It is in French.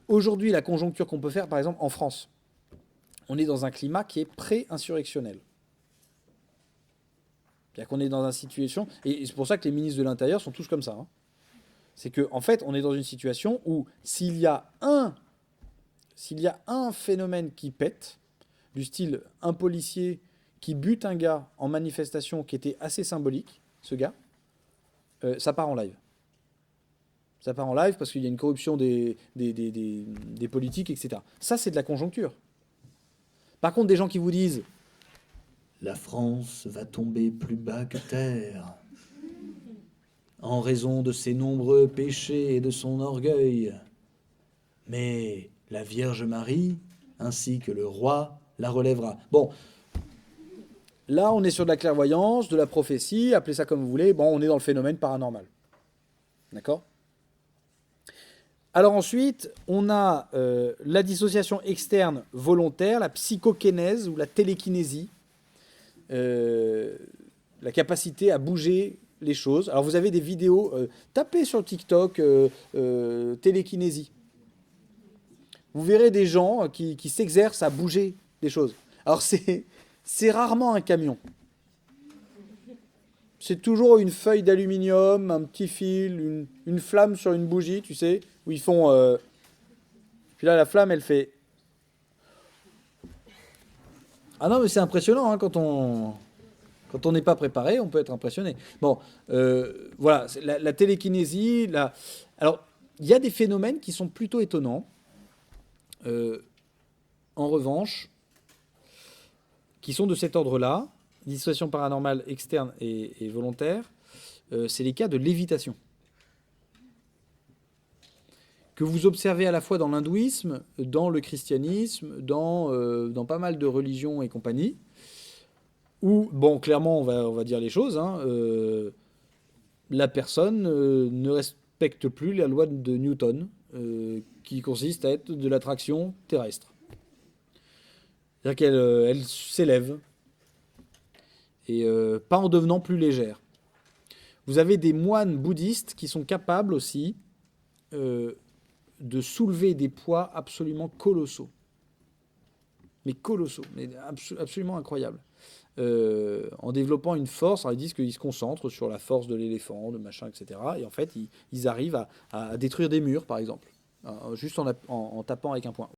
Aujourd'hui, la conjoncture qu'on peut faire, par exemple, en France, on est dans un climat qui est pré-insurrectionnel. C'est-à-dire qu'on est dans une situation, et c'est pour ça que les ministres de l'Intérieur sont tous comme ça. Hein. C'est qu'en en fait, on est dans une situation où s'il y a un phénomène qui pète, du style un policier qui bute un gars en manifestation qui était assez symbolique, ce gars, ça part en live. Ça part en live parce qu'il y a une corruption des politiques, etc. Ça, c'est de la conjoncture. Par contre, des gens qui vous disent la France va tomber plus bas que terre en raison de ses nombreux péchés et de son orgueil. Mais la Vierge Marie, ainsi que le roi, la relèvera. Bon, là, on est sur de la clairvoyance, de la prophétie, appelez ça comme vous voulez. Bon, on est dans le phénomène paranormal. D'accord? Alors ensuite, on a la dissociation externe volontaire, la psychokénèse ou la télékinésie, la capacité à bouger les choses. Alors vous avez des vidéos, tapez sur TikTok télékinésie. Vous verrez des gens qui s'exercent à bouger des choses. Alors c'est rarement un camion. C'est toujours une feuille d'aluminium, un petit fil, une flamme sur une bougie, tu sais, où ils font... Puis là, la flamme, elle fait... Ah non, mais c'est impressionnant, hein, quand on n'est pas préparé, on peut être impressionné. Bon, voilà, la télékinésie, alors, il y a des phénomènes qui sont plutôt étonnants. En revanche, qui sont de cet ordre-là, dissociation paranormale externe et volontaire, c'est les cas de lévitation. Que vous observez à la fois dans l'hindouisme, dans le christianisme, dans pas mal de religions et compagnie, où, bon, clairement, on va dire les choses, hein, la personne ne respecte plus la loi de Newton, qui consiste à être de l'attraction terrestre. C'est-à-dire qu'elle elle s'élève, et pas en devenant plus légère. Vous avez des moines bouddhistes qui sont capables aussi de soulever des poids absolument colossaux. Mais colossaux, mais absolument incroyables. En développant une force, alors ils disent qu'ils se concentrent sur la force de l'éléphant, de machin, etc. Et en fait, ils arrivent à détruire des murs, par exemple, juste en tapant avec un poing.